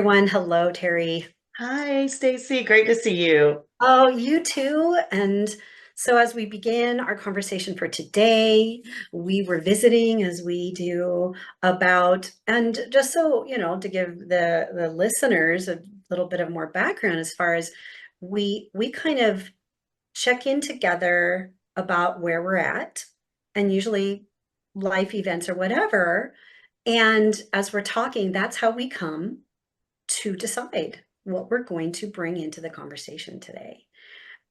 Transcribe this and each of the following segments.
Everyone, hello, Terry. Hi, Stacy. Great to see you. Oh, you too. And so, as we begin our conversation for today, we were visiting as we do about, and just so to give the listeners a little bit of more background as far as we kind of check in together about where we're at, and usually life events or whatever. And as we're talking, that's how we come to decide what we're going to bring into the conversation today.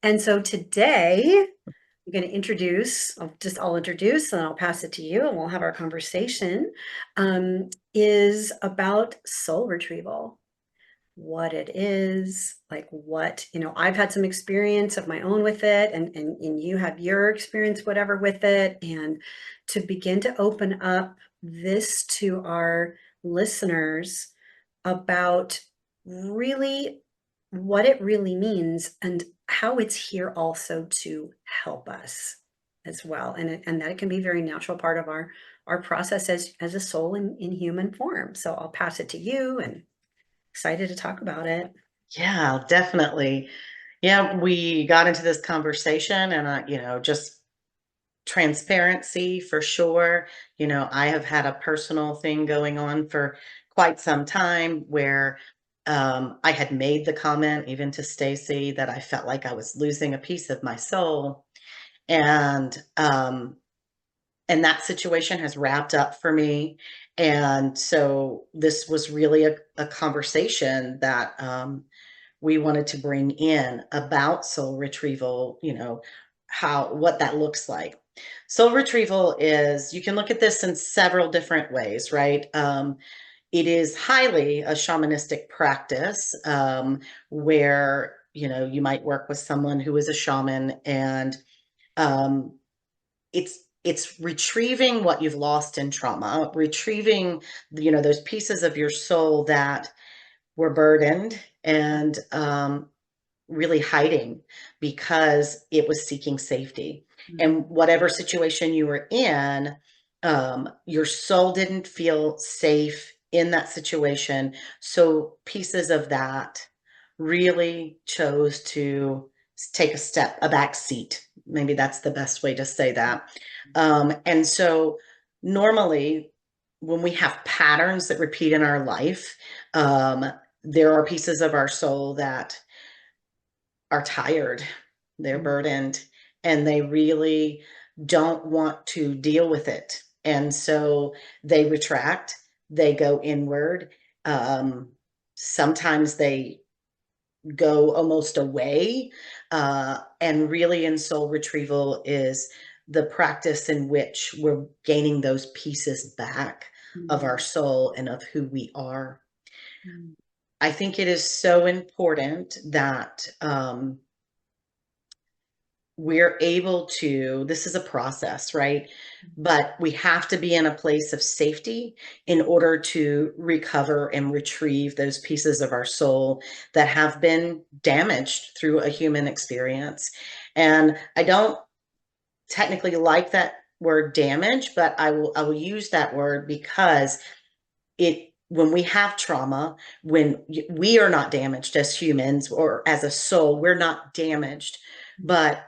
And so today, I'm going to introduce, I'll introduce and I'll pass it to you and we'll have our conversation, is about soul retrieval. What it is, like I've had some experience of my own with it, and you have your experience, whatever, with it. And to begin to open up this to our listeners about really what it really means and how it's here also to help us as well, and that it can be a very natural part of our process as a soul in human form. So I'll pass it to you, and excited to talk about it. Yeah, definitely. Yeah, we got into this conversation and just transparency for sure. I have had a personal thing going on for quite some time where I had made the comment even to Stacy that I felt like I was losing a piece of my soul. And that situation has wrapped up for me. And so this was really a conversation that we wanted to bring in about soul retrieval, what that looks like. Soul retrieval is, you can look at this in several different ways, right? It is highly a shamanistic practice, where, you might work with someone who is a shaman, and um, it's retrieving what you've lost in trauma, retrieving, those pieces of your soul that were burdened and really hiding because it was seeking safety. Mhm. And whatever situation you were in, your soul didn't feel safe in that situation. So pieces of that really chose to take a back seat. Maybe that's the best way to say that. And so normally, when we have patterns that repeat in our life, there are pieces of our soul that are tired, they're Mhm. burdened, and they really don't want to deal with it. And so they retract, they go inward. Um, Sometimes they go almost away. And really, in soul retrieval, is the practice in which we're gaining those pieces back of our Mhm. soul and of who we are. Mhm. I think it is so important that we're able to, this is a process, right? But we have to be in a place of safety in order to recover and retrieve those pieces of our soul that have been damaged through a human experience. And I don't technically like that word damage, but I will use that word because it when we have trauma, when we are not damaged as humans or as a soul, we're not damaged, but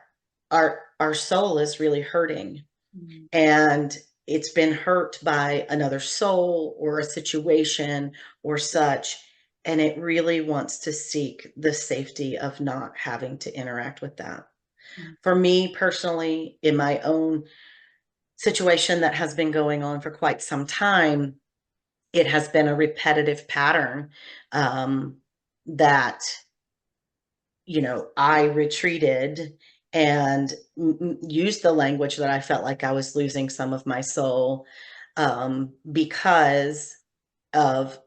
our soul is really hurting, Mhm. and it's been hurt by another soul or a situation or such, and it really wants to seek the safety of not having to interact with that. Mhm. For me personally, in my own situation that has been going on for quite some time, it has been a repetitive pattern, um, that I retreated and used the language that I felt like I was losing some of my soul, because of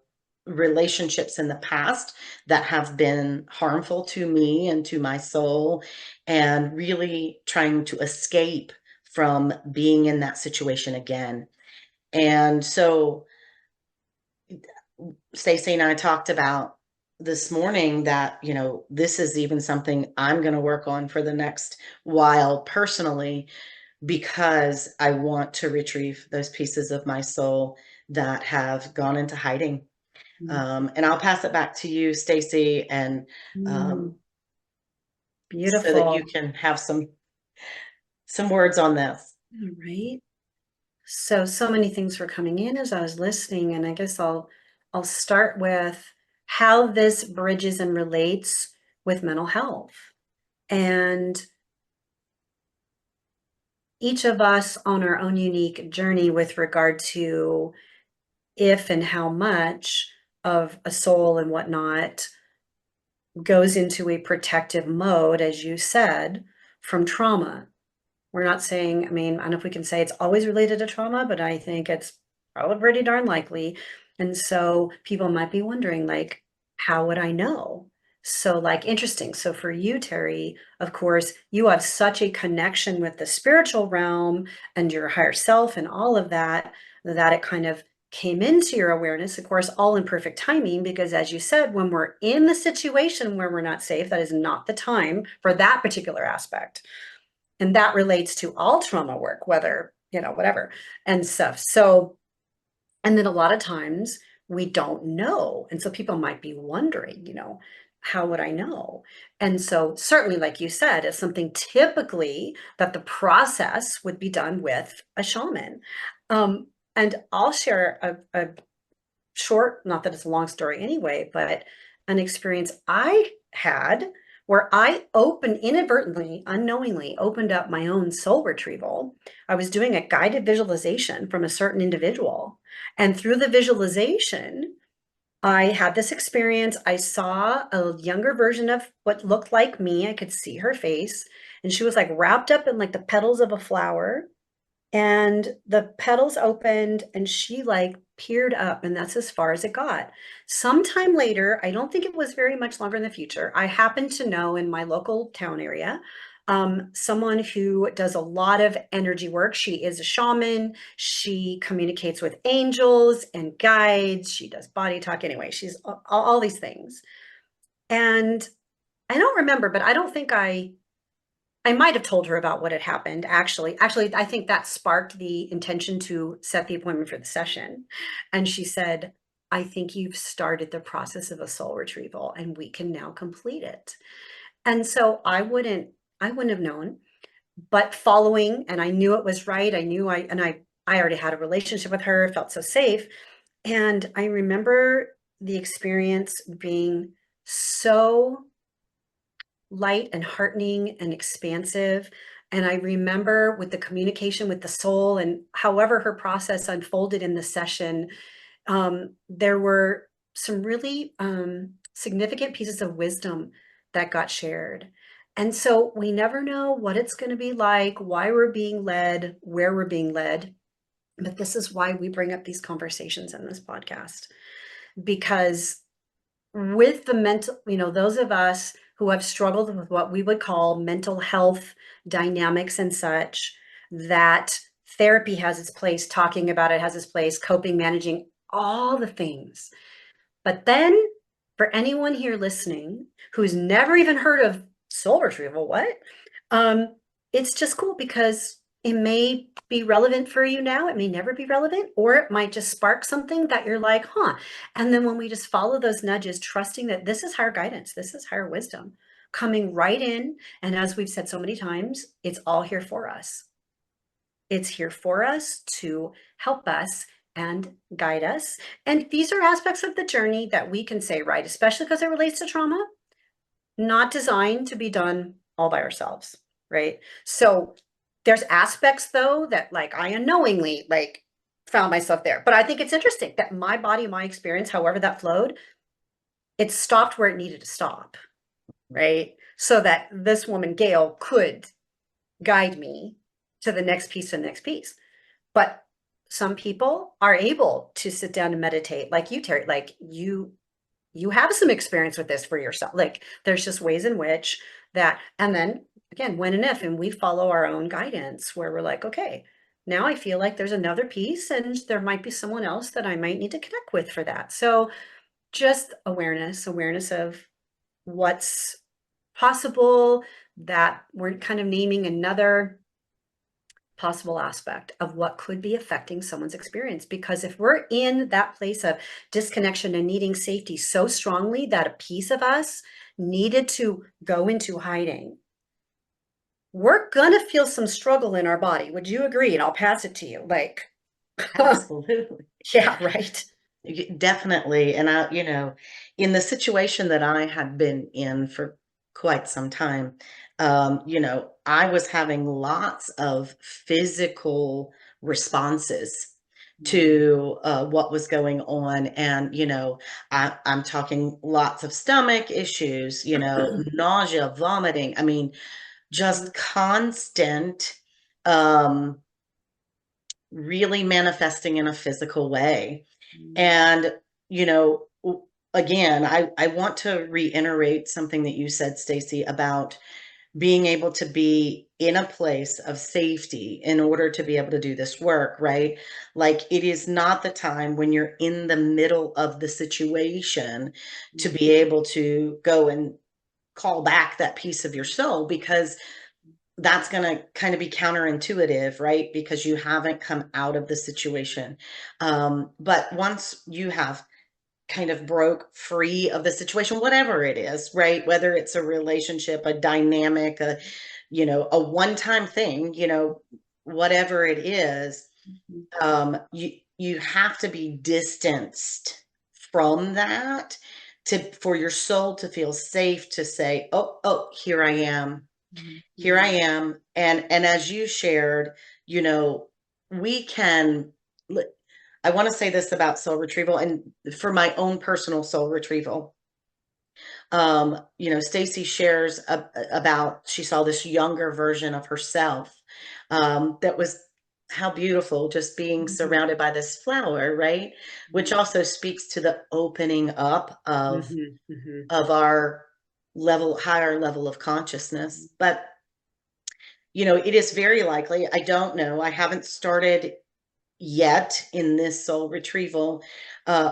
relationships in the past that have been harmful to me and to my soul, and really trying to escape from being in that situation again. And so Stacey and I talked about this morning that, this is even something I'm going to work on for the next while personally, because I want to retrieve those pieces of my soul that have gone into hiding. And I'll pass it back to you, Stacy, and Mm, um, so that you beautiful. can have some words on this. All right. So many things were coming in as I was listening, and I guess I'll start with how this bridges and relates with mental health. And each of us on our own unique journey with regard to if and how much of a soul and whatnot goes into a protective mode, as you said, from trauma. We're not saying, I mean, I don't know if we can say it's always related to trauma, but I think it's probably pretty darn likely. And so people might be wondering, like, how would I know? So, like, interesting. So, for you, Terry, of course, you have such a connection with the spiritual realm and your higher self and all of that, that it kind of came into your awareness, of course, all in perfect timing, because as you said, when we're in the situation where we're not safe, that is not the time for that particular aspect. And that relates to all trauma work, whether, whatever and stuff. So, and then a lot of times we don't know. And so people might be wondering, how would I know? And so certainly, like you said, it's something typically that the process would be done with a shaman. And I'll share a short, not that it's a long story anyway, but an experience I had where I inadvertently, unknowingly opened up my own soul retrieval. I was doing a guided visualization from a certain individual. And through the visualization, I had this experience. I saw a younger version of what looked like me. I could see her face, and she was like wrapped up in like the petals of a flower, and the petals opened and she like peered up, and that's as far as it got. Sometime later, I don't think it was very much longer in the future, I happened to know in my local town area someone who does a lot of energy work. She is a shaman. She communicates with angels and guides. She does body talk. Anyway, she's all these things. And I don't remember, but I don't think I might have told her about what had happened, actually. Actually, I think that sparked the intention to set the appointment for the session. And she said, I think you've started the process of a soul retrieval and we can now complete it. And so I wouldn't have known, but following, and I knew it was right. I already had a relationship with her, felt so safe. And I remember the experience being so light and heartening and expansive. And I remember with the communication with the soul and however her process unfolded in the session, there were some really significant pieces of wisdom that got shared. And so we never know what it's going to be like, why we're being led, where we're being led. But this is why we bring up these conversations in this podcast, because with the mental, those of us who have struggled with what we would call mental health dynamics and such, that therapy has its place, talking about it has its place, coping, managing, all the things. But then for anyone here listening who's never even heard of soul retrieval, what? Um, it's just cool because it may be relevant for you now. It may never be relevant, or it might just spark something that you're like, huh. And then when we just follow those nudges, trusting that this is higher guidance, this is higher wisdom coming right in. And as we've said so many times, it's all here for us. It's here for us to help us and guide us. And these are aspects of the journey that we can say, right, especially because it relates to trauma, not designed to be done all by ourselves, right? So there's aspects though that like I unknowingly like found myself there. But I think it's interesting that my body, my experience, however that flowed, it stopped where it needed to stop, right? So that this woman, Gail, could guide me to the next piece and next piece. But some people are able to sit down and meditate like you, Terry, like you have some experience with this for yourself. Like there's just ways in which that, and then again, when and if, and we follow our own guidance where we're like, okay, now I feel like there's another piece and there might be someone else that I might need to connect with for that. So just awareness of what's possible, that we're kind of naming another possible aspect of what could be affecting someone's experience. Because if we're in that place of disconnection and needing safety so strongly that a piece of us needed to go into hiding, we're gonna feel some struggle in our body. Would you agree? And I'll pass it to you. Like, Absolutely. yeah, right. Definitely. And in the situation that I had been in for quite some time, I was having lots of physical responses to what was going on. And, I'm talking lots of stomach issues, nausea, vomiting. I mean, just constant, um, really manifesting in a physical way. And, again, I want to reiterate something that you said, Stacy, about being able to be in a place of safety in order to be able to do this work, right? Like, it is not the time when you're in the middle of the situation to be able to go and call back that piece of your soul, because that's going to kind of be counterintuitive, right? Because you haven't come out of the situation. But once you have kind of broke free of the situation, whatever it is, right? Whether it's a relationship, a dynamic, a one-time thing, whatever it is, you have to be distanced from that for your soul to feel safe to say, oh, here I am. Here I am. And as you shared, you know, we can I want to say this about soul retrieval, and for my own personal soul retrieval. Stacy shares about she saw this younger version of herself, that was how beautiful, just being surrounded by this flower, right? Which also speaks to the opening up of our higher level of consciousness. But it is very likely, I don't know, I haven't started yet in this soul retrieval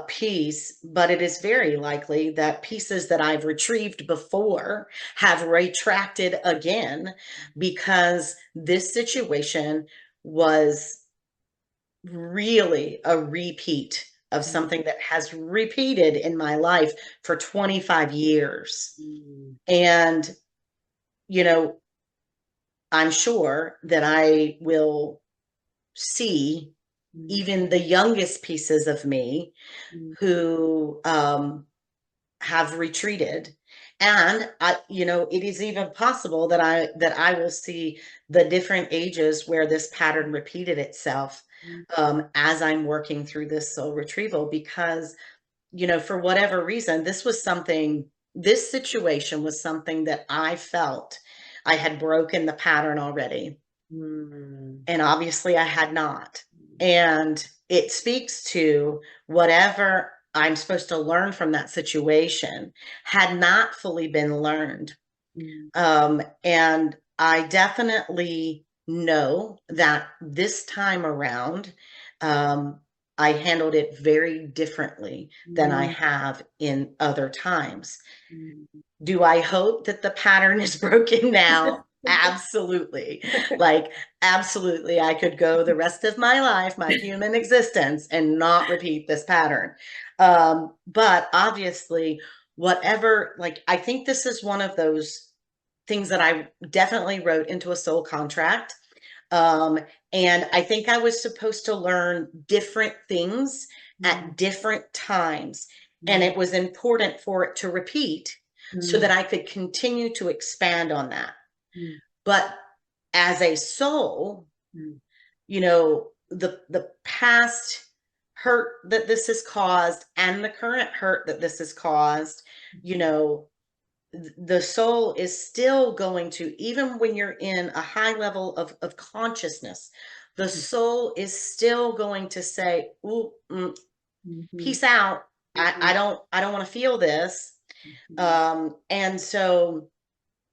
piece, but it is very likely that pieces that I've retrieved before have retracted again, because this situation was really a repeat of something that has repeated in my life for 25 years. And, you know, I'm sure that I will see even the youngest pieces of me who have retreated. And it is even possible that I will see the different ages where this pattern repeated itself, as I'm working through this soul retrieval, because, for whatever reason, this situation was something that I felt I had broken the pattern already. And obviously I had not. And it speaks to whatever I'm supposed to learn from that situation had not fully been learned. And I definitely know that this time around, I handled it very differently than I have in other times. Do I hope that the pattern is broken now? Absolutely. Like, absolutely. I could go the rest of my life, my human existence, and not repeat this pattern. But obviously, I think this is one of those things that I definitely wrote into a soul contract. Um, and I think I was supposed to learn different things at different times. And it was important for it to repeat so that I could continue to expand on that. But as a soul, the past hurt that this has caused and the current hurt that this has caused, you know, the soul is still going to, even when you're in a high level of consciousness, the soul is still going to say, ooh, peace out. I don't want to feel this. And so,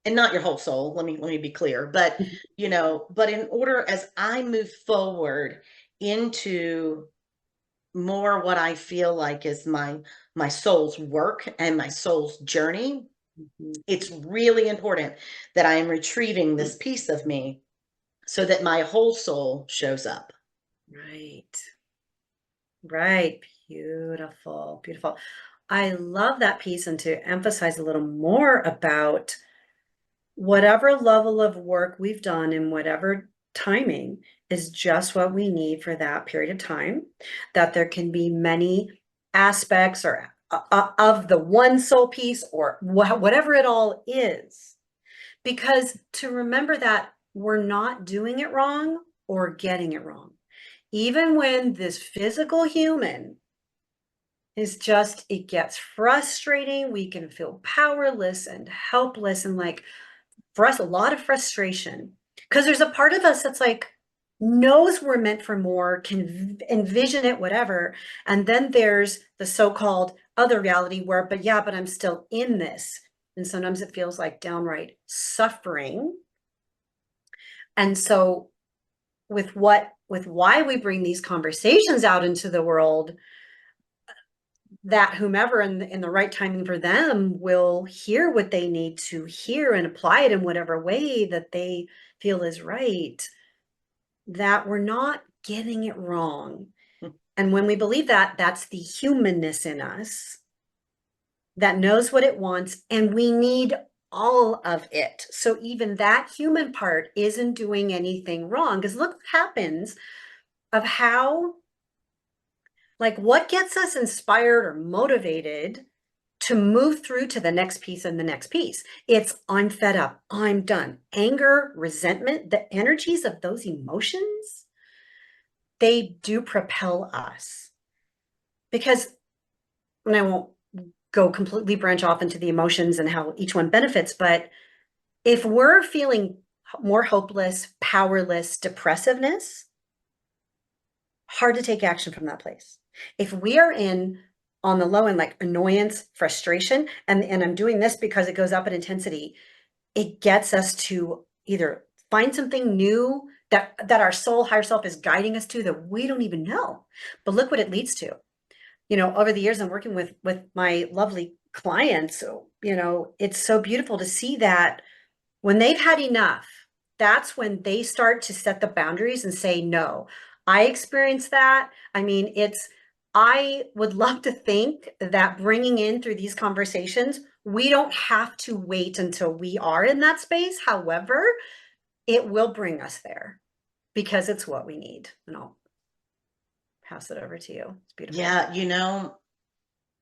and not your whole soul, let me be clear, but but in order, as I move forward into more what I feel like is my soul's work and my soul's journey, it's really important that I am retrieving this piece of me so that my whole soul shows up. Right. Right. Beautiful. Beautiful. I love that piece, and to emphasize a little more about whatever level of work we've done in whatever timing is just what we need for that period of time, that there can be many aspects or of the one soul piece or whatever it all is. Because to remember that we're not doing it wrong or getting it wrong. Even when this physical human is just, it gets frustrating, we can feel powerless and helpless and like, for us, a lot of frustration because there's a part of us that's like knows we're meant for more, can envision it, whatever. And then there's the so-called other reality where, but yeah, but I'm still in this. And sometimes it feels like downright suffering. And so with why we bring these conversations out into the world, that whomever in the right timing for them will hear what they need to hear and apply it in whatever way that they feel is right, that we're not getting it wrong. And when we believe that, that's the humanness in us that knows what it wants, and we need all of it. So even that human part isn't doing anything wrong. Because look what happens of how, like, what gets us inspired or motivated to move through to the next piece and the next piece. It's I'm fed up, I'm done. Anger, resentment, the energies of those emotions, they do propel us. Because, and I won't go completely branch off into the emotions and how each one benefits, but if we're feeling more hopeless, powerless, depressiveness, hard to take action from that place. If we are in on the low end, like annoyance, frustration, and I'm doing this because it goes up in intensity, it gets us to either find something new that our soul, higher self is guiding us to that we don't even know. But look what it leads to. You know, over the years I'm working with my lovely clients, you know, it's so beautiful to see that when they've had enough, that's when they start to set the boundaries and say, no, I experienced that. I mean, I would love to think that bringing in through these conversations, we don't have to wait until we are in that space. However, it will bring us there because it's what we need. And I'll pass it over to you. It's beautiful. Yeah,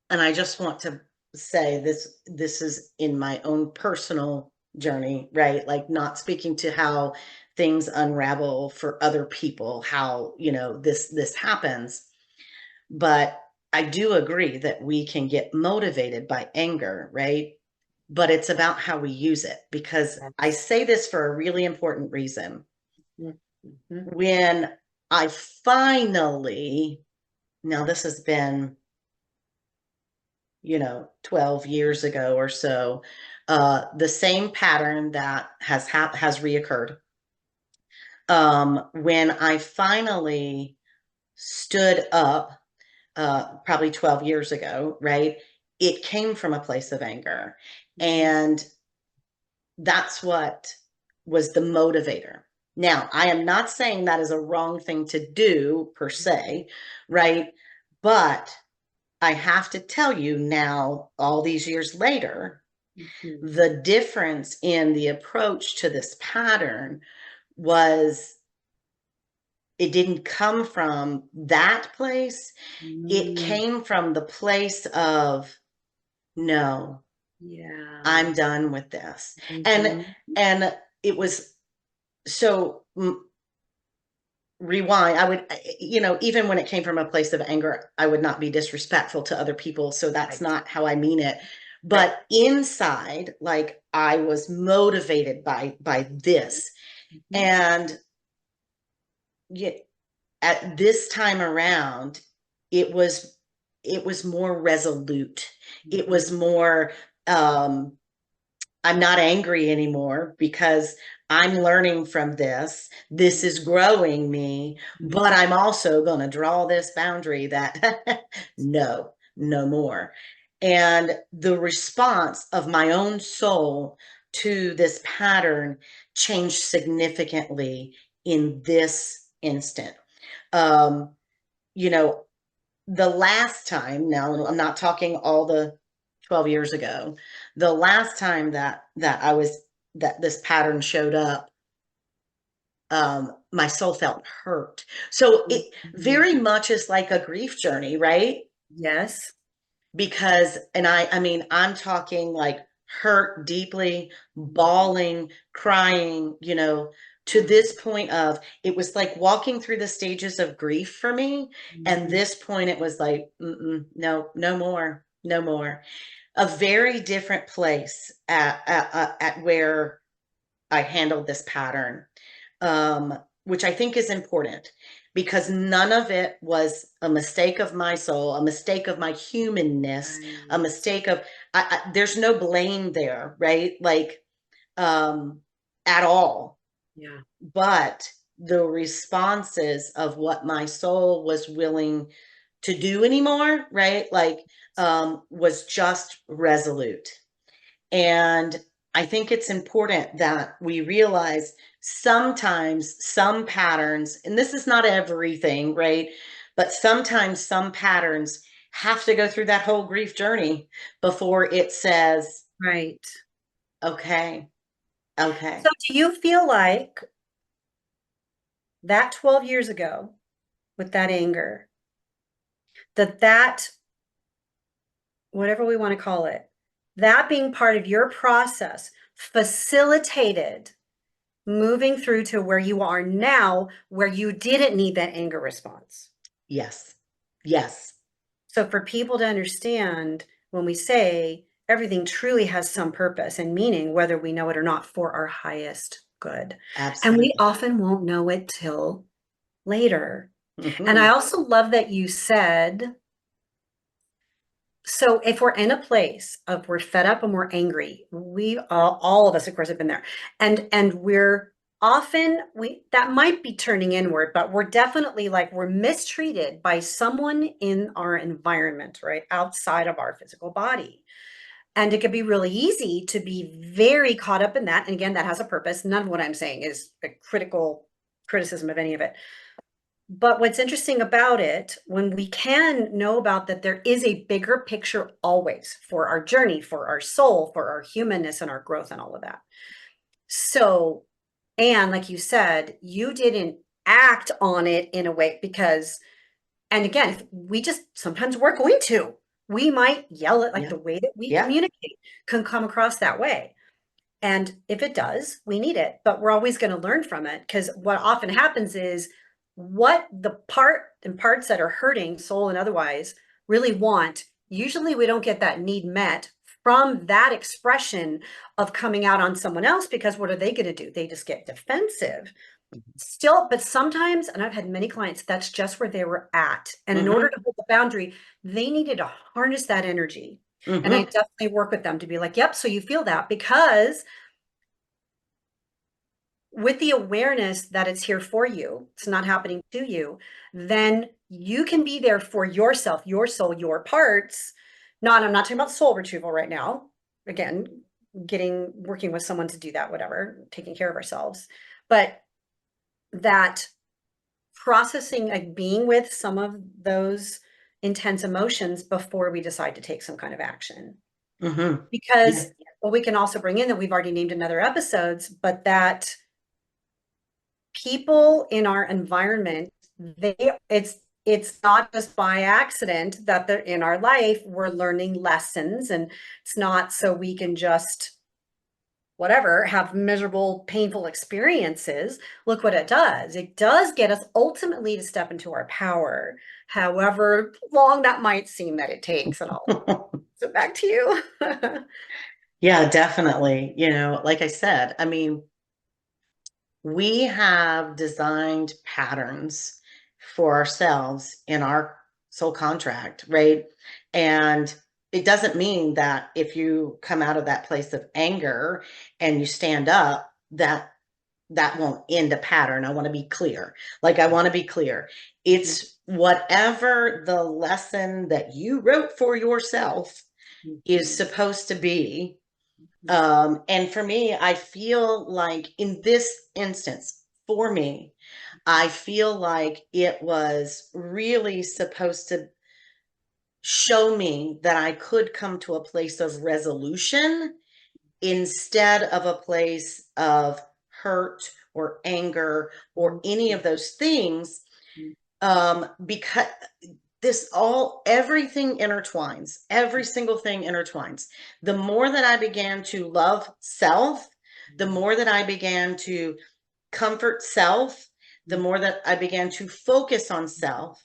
and I just want to say this is in my own personal journey, right? Like not speaking to how things unravel for other people, how, this happens. But I do agree that we can get motivated by anger, right? But it's about how we use it, because I Yes. say this for a really important reason. Mhm. When I finally, now this has been 12 years ago or so, the same pattern that has reoccurred. When I finally stood up, probably 12 years ago, right? It came from a place of anger. Mhm. And that's what was the motivator. Now, I am not saying that is a wrong thing to do per se, right? But I have to tell you now, all these years later, Mhm. the difference in the approach to this pattern was it didn't come from that place. It Mm. came from the place of, no, Yeah. I'm done with this. And Mhm. and it was so rewind. I would, even when it came from a place of anger, I would not be disrespectful to other people, so that's Right. not how I mean it. Right. But inside, like, I was motivated by this. Mhm. And yet at this time around, it was it was more resolute. It was Mhm. more, um I'm not angry anymore because I'm learning from this. This is growing me, but I'm also going to draw this boundary that no, no more. And the response of my own soul to this pattern changed significantly in this instant. Um, you know, the last time, now I'm not talking all the 12 years ago, the last time that this pattern showed up, my soul felt hurt. So it Mhm. very much is like a grief journey, right? Yes. Because, and I mean, I'm talking like hurt deeply, Mhm. bawling, crying, to Yeah. this point of, it was like walking through the stages of grief for me. And Mhm. this point, it was like, no, no more, no more. A very different place at where I handled this pattern, which I think is important, because none of it was a mistake of my soul, a mistake of my humanness, a Right. mistake of, there's no blame there, right? Like, um, at all. Yeah. But the responses of what my soul was willing to do anymore, right? Like, was just resolute. And I think it's important that we realize sometimes some patterns, and this is not everything, right? But sometimes some patterns have to go through that whole grief journey before it says, Right. okay, So okay. do you feel like that 12 years ago with that anger, that whatever we want to call it, that being part of your process facilitated moving through to where you are now, where you didn't need that anger response? Yes, yes. So for people to understand when we say everything truly has some purpose and meaning, whether we know it or not, for our highest good. And we Absolutely. often won't know it till later. And I Hmm. also love that you said, so if we're in a place of we're fed up and we're angry, we all of us, of course, have been there, and we're often we that might be turning inward, but we're definitely like we're mistreated by someone in our environment, right outside of our physical body, and it could be really easy to be very caught up in that. And again, that has a purpose. None of what I'm saying is a critical criticism of any of it. But what's interesting about it, when we can know about that, there is a bigger picture always for our journey, for our soul, for our humanness and our growth and all of that. So, and like you said, you didn't act on it in a way because, and again, if we just sometimes we're going to, we might yell it like Yeah, the way that we yeah. communicate can come across that way. And if it does, we need it, but we're always going to learn from it because what often happens is what the parts that are hurting, soul and otherwise, really want. Usually we don't get that need met from that expression of coming out on someone else because what are they going to do? They just get defensive. Still, but sometimes, and I've had many clients, that's just where they were at. And in order Hmm. to hold the boundary, they needed to harness that energy. And I Hmm. definitely work with them to be like, yep, so you feel that because with the awareness that it's here for you, it's not happening to you, then you can be there for yourself, your soul, your parts. Not, I'm not talking about soul retrieval right now. Again, working with someone to do that, whatever, taking care of ourselves. But that processing, like being with some of those intense emotions before we decide to take some kind of action. Hmm. Yeah. Because, well, we can also bring in that we've already named in other episodes, but that people in our environment, they it's not just by accident that they're in our life. We're learning lessons, and it's not so we can just whatever have miserable painful experiences. Look what it does get us ultimately to step into our power, however long that might seem that it takes. And I'll so back to you. Yeah, definitely. Like I said, I mean, we have designed patterns for ourselves in our soul contract, right? And it doesn't mean that if you come out of that place of anger and you stand up, that won't end a pattern. I want to be clear. Like, I want to be clear. It's whatever the lesson that you wrote for yourself is supposed to be. And for me, I feel like in this instance, for me. I feel like it was really supposed to show me that I could come to a place of resolution instead of a place of hurt or anger or any of those things. Because everything intertwines, every single thing intertwines. The more that I began to love self, the more that I began to comfort self, the more that I began to focus on self,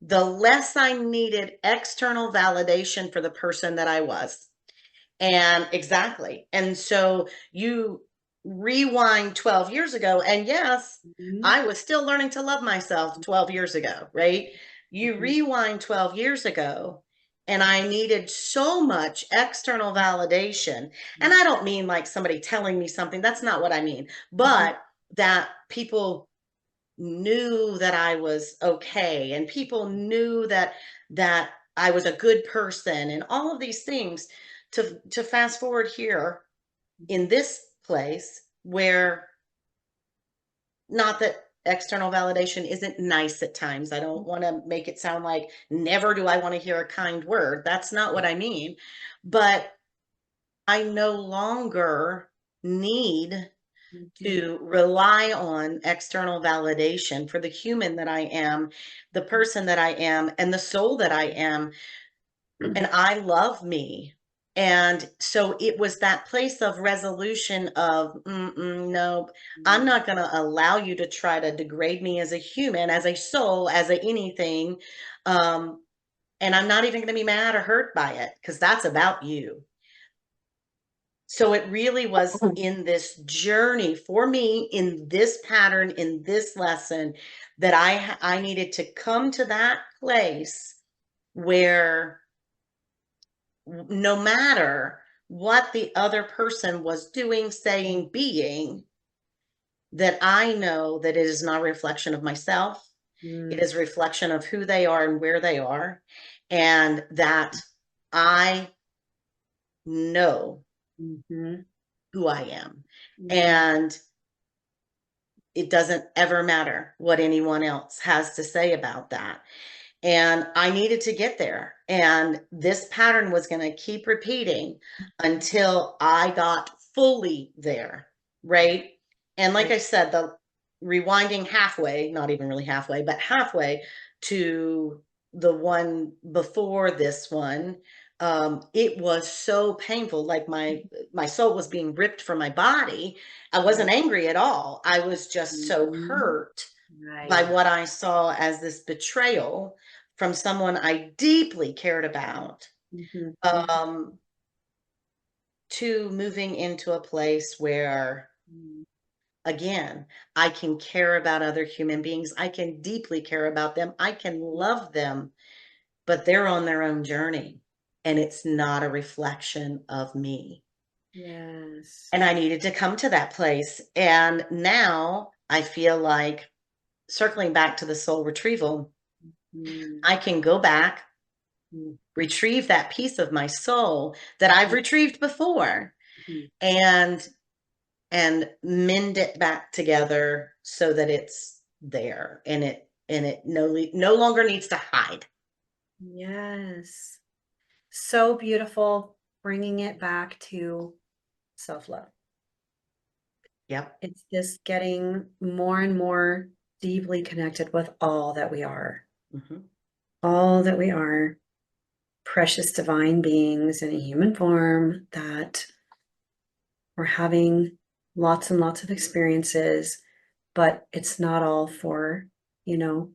the less I needed external validation for the person that I was. And exactly. And so you rewind 12 years ago, and yes, Mhm. I was still learning to love myself 12 years ago, right? You Mhm. rewind 12 years ago, and I needed so much external validation. And I don't mean like somebody telling me something, that's not what I mean, Mhm. but that people knew that I was okay, and people knew that I was a good person, and all of these things. To fast forward here in this place where, not that external validation isn't nice at times. I don't want to make it sound like never do I want to hear a kind word. That's not what I mean. But I no longer need Mhm. to rely on external validation for the human that I am, the person that I am, and the soul that I am. And I love me. And so it was that place of resolution of, no, I'm not going to allow you to try to degrade me as a human, as a soul, as a anything. Um, and I'm not even going to be mad or hurt by it because that's about you. So it really was in this journey for me, in this pattern, in this lesson, that I needed to come to that place where no matter what the other person was doing, saying, being, that I know that it is not a reflection of myself. It Mhm. is a reflection of who they are and where they are, and that I know Mhm. who I am. Mhm. And it doesn't ever matter what anyone else has to say about that. And I needed to get there. And this pattern was going to keep repeating until I got fully there. Right. And like Right. I said, the rewinding halfway, not even really halfway, but halfway to the one before this one, it was so painful. Like my soul was being ripped from my body. I Yeah. wasn't angry at all. I was just so Mhm. hurt by Right. what I saw as this betrayal from someone I deeply cared about, Mhm. Mhm. um, to moving into a place where, Mhm. again, I can care about other human beings. I can deeply care about them. I can love them, but they're on their own journey, and it's not a reflection of me. Yes. And I needed to come to that place. And now I feel like, circling back to the soul retrieval, Mhm. I can go back, Mhm. retrieve that piece of my soul that I've retrieved before, Mhm. and mend it back together so that it's there, and it no longer needs to hide. Yes. So beautiful, bringing it back to self-love. Yep. It's just getting more and more deeply connected with all that we are, Hmm. all that we are, precious divine beings in a human form that we're having lots and lots of experiences, but it's not all for, you know,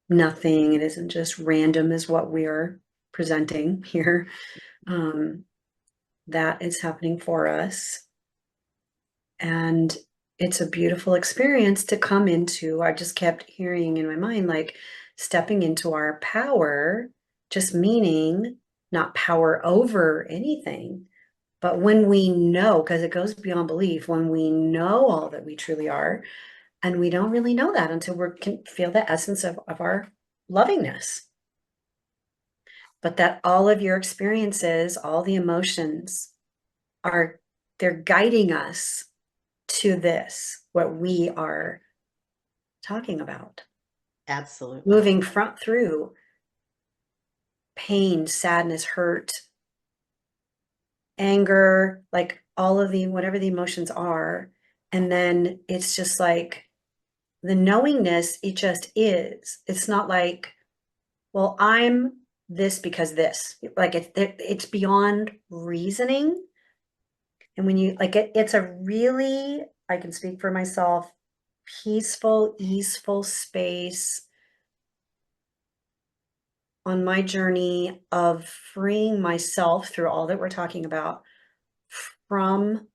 nothing. It isn't just random as what we are presenting here. Um, that is happening for us. And it's a beautiful experience to come into. I just kept hearing in my mind, like stepping into our power, just meaning not power over anything, but when we know, because it goes beyond belief, when we know all that we truly are, and we don't really know that until we can feel the essence of our lovingness. But that all of your experiences, all the emotions are, they're guiding us to this, what we are talking about. Absolutely. Moving front through pain, sadness, hurt, anger, like all of the whatever the emotions are. And then it's just like the knowingness, it just is. It's not like, well, I'm this because this. Like it's beyond reasoning. And when you like it, it's a really, I can speak for myself, peaceful, easeful space on my journey of freeing myself through all that we're talking about from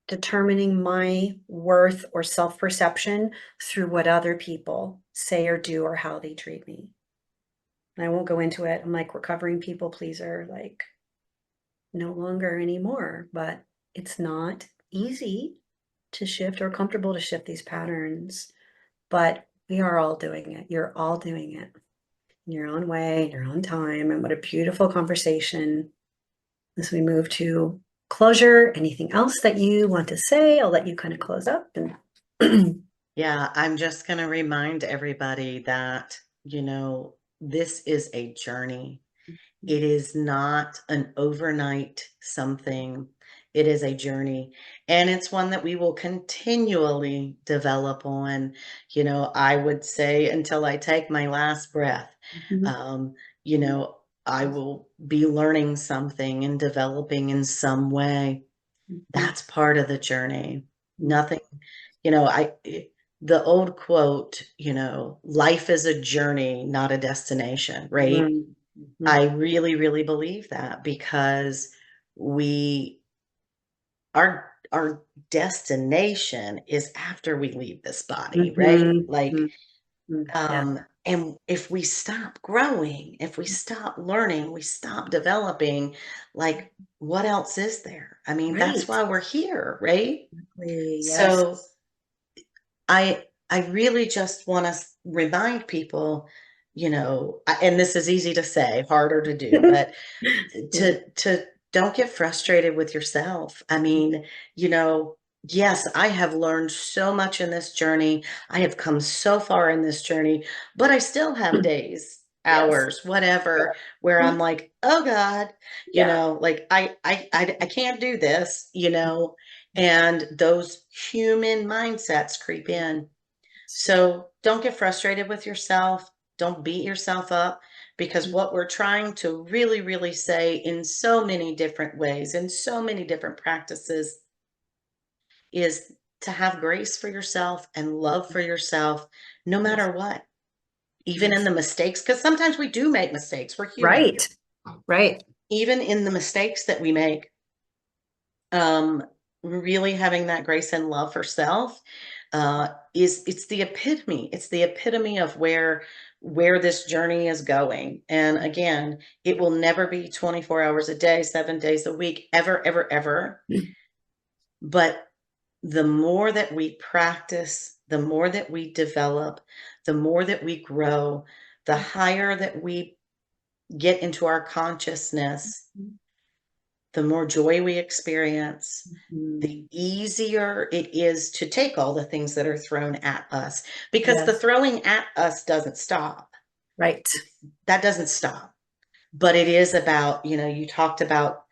determining my worth or self-perception through what other people say or do or how they treat me. And I won't go into it. I'm like recovering people pleaser, like no longer anymore, but it's not easy to shift or comfortable to shift these patterns, but we are all doing it. You're all doing it in your own way, in your own time. And what a beautiful conversation as we move to closure. Anything else that you want to say? I'll let you kind of close up and Yeah, I'm just going to remind everybody that, this is a journey. It is not an overnight something. It is a journey, and it's one that we will continually develop on, I would say until I take my last breath. Mhm, Um, I will be learning something and developing in some way. mhm, That's part of the journey. mhm, Nothing, the old quote, life is a journey, not a destination, right? mhm, mhm, I really, really believe that because we our destination is after we leave this body, right? mhm, Like, mhm. Yeah, and if we stop growing, if we stop learning, we stop developing, like, what else is there? I mean, that's right. why we're here, right? Yes. So I really just want to remind people, and this is easy to say, harder to do, but Yeah. to don't get frustrated with yourself. I mean, you know, yes, I have learned so much in this journey. I have come so far in this journey, but I still have days, Yes. hours, whatever, where I'm like, oh God, Yeah. like I can't do this, and those human mindsets creep in. So don't get frustrated with yourself. Don't beat yourself up because what we're trying to really, really say in so many different ways, in so many different practices, is to have grace for yourself and love for yourself, no Yes. matter what, even in Yes. the mistakes, because sometimes we do make mistakes. We're human. Right. Right. Even in the mistakes that we make, um, really having that grace and love for self is it's the epitome. It's the epitome of where this journey is going. And again, it will never be 24 hours a day, 7 days a week, ever, ever, ever. But the more that we practice, the more that we develop, the more that we grow, the higher that we get into our consciousness, the more joy we experience, the Mhm. easier it is to take all the things that are thrown at us because the Yes. throwing at us doesn't stop. Right. That doesn't stop. But it is about, you talked about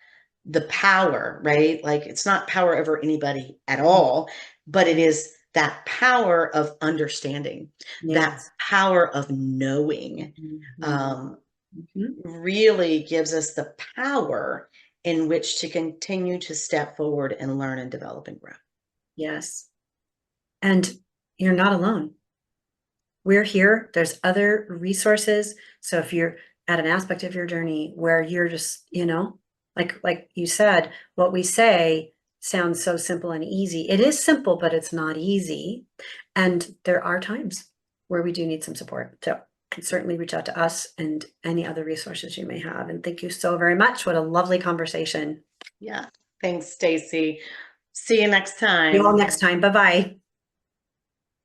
the power, right? Like it's not power over anybody at all, but it is that power of understanding, that Yes. power of knowing. Mhm. Um, Mhm. really gives us the power in which to continue to step forward and learn and develop and grow. Yes. And you're not alone. We're here. There's other resources. So if you're at an aspect of your journey where you're just, like you said, what we say sounds so simple and easy. It is simple, but it's not easy. And there are times where we do need some support. So you can certainly reach out to us and any other resources you may have. And thank you so very much. What a lovely conversation. Yeah. Thanks, Stacy. See you next See you all time. next time. Bye-bye.